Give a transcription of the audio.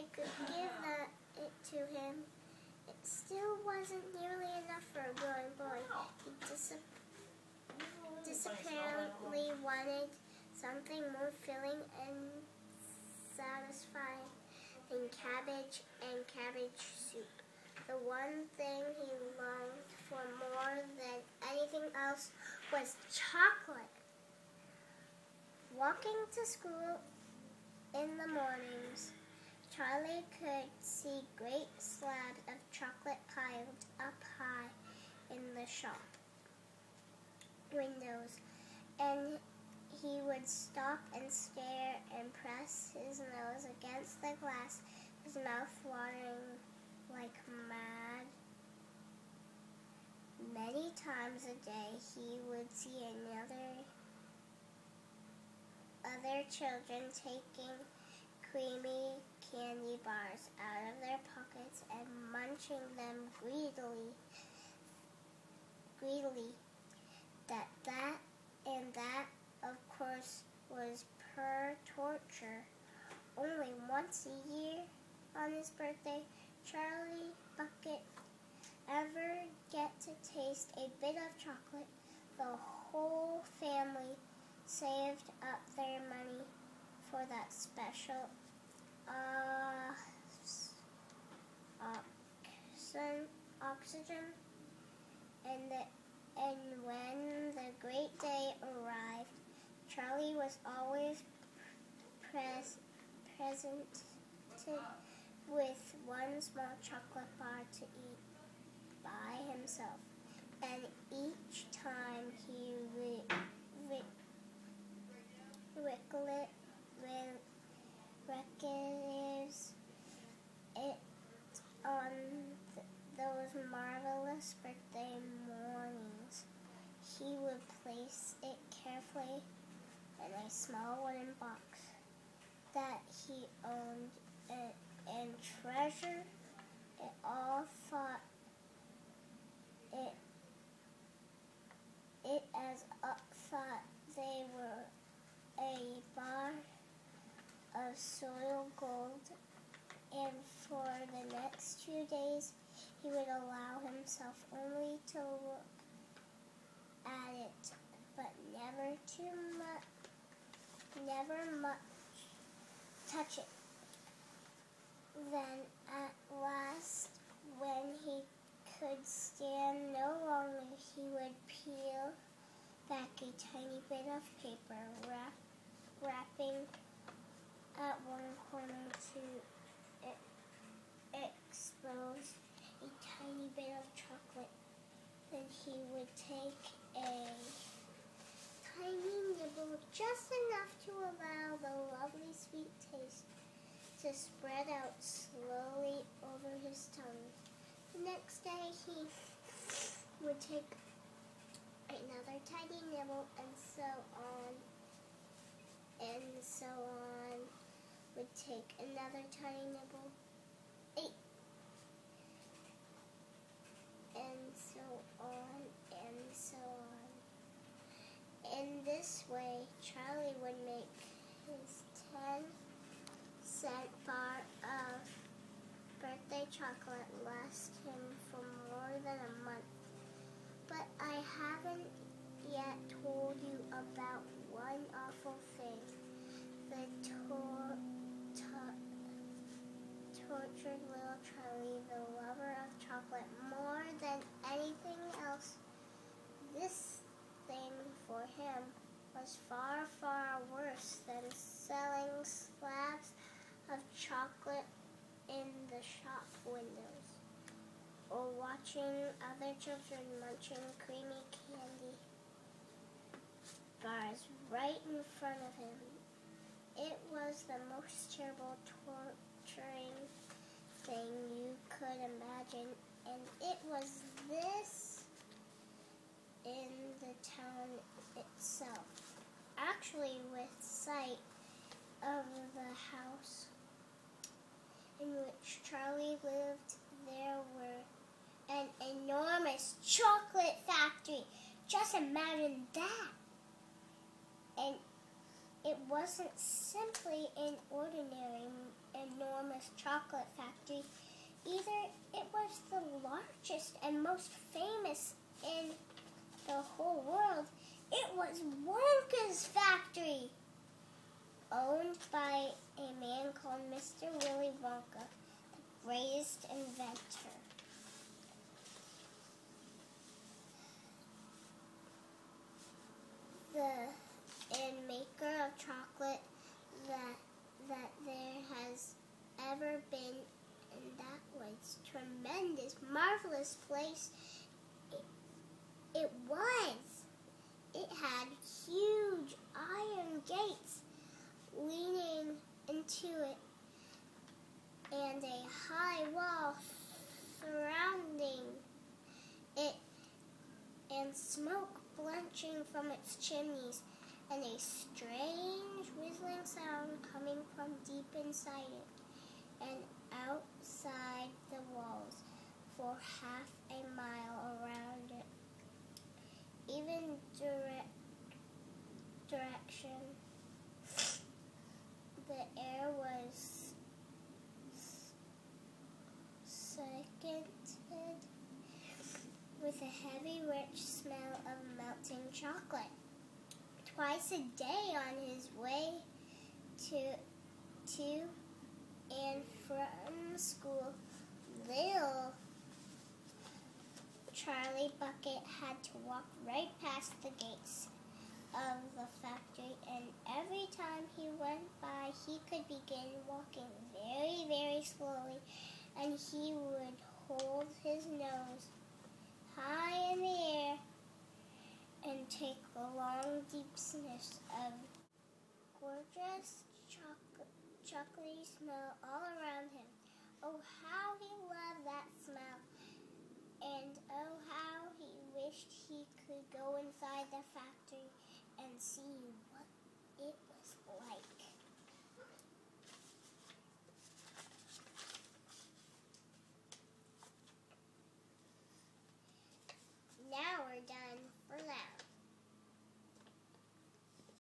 they could give it to him, it still wasn't nearly enough for a growing boy. He disapparently wanted something more filling and satisfying than cabbage and cabbage soup. The one thing he longed for more than anything else was chocolate. Walking to school in the mornings, Charlie could see great slabs of chocolate piled up high in the shop windows, and he would stop and stare and press his nose against the glass, his mouth watering like mad. Many times a day he would see other children taking creamy candy bars out of their pockets and munching them greedily. That, of course, was pure torture. Only once a year, on his birthday, Charlie Bucket ever get to taste a bit of chocolate. The whole family saved up their money for that special oxygen, and when the great day arrived, Charlie was always presented with one small chocolate bar to eat by himself, and each time he receives it on those marvelous birthday mornings, he would place it carefully in a small wooden box that he owned and treasured. Thought they were a bar of soil gold, and for the next 2 days he would allow himself only to look at it, but never much touch it. Then at last, when he could stand no longer, he would peel back a tiny bit of paper, wrapping at one corner to expose a tiny bit of chocolate. Then he would take a tiny nibble, just enough to allow the lovely sweet taste to spread out slowly over his tongue. The next day he would take another tiny nibble, and so on, would take another tiny nibble, and so on, and so on. In this way, Charlie would make his 10-cent bar of birthday chocolate last him for more than a month. But I haven't yet told you about one awful thing. The tortured little Charlie, the lover of chocolate more than anything else. This thing for him was far, far worse than selling slabs of chocolate in the shop windows, or watching other children munching creamy candy bars right in front of him. It was the most terrible, torturing thing you could imagine, and it was this in the town itself. Actually, with sight of the house in which Charlie lived, there were an enormous chocolate factory. Just imagine that. And it wasn't simply an ordinary enormous marvelous chocolate factory. Either it was the largest and most famous in the whole world. It was Wonka's factory, owned by a man called Mr. Willy Wonka, the greatest inventor. And maker of chocolate that there has ever been, and that was tremendous, marvelous place. It was. It had huge iron gates leading into it, and a high wall surrounding it, and smoke belching from its chimneys, and a strange whistling sound coming from deep inside it and outside the walls for half a mile around it. Even direction, the air was seconded with a heavy, rich smell of melting chocolate. Twice a day on his way to and from school, little Charlie Bucket had to walk right past the gates of the factory, and every time he went by, he could begin walking very, very slowly, and he would hold his nose high in the air and take a long, deep sniff of gorgeous chocolatey smell all around him. Oh, how he loved that smell. And oh, how he wished he could go inside the factory and see what it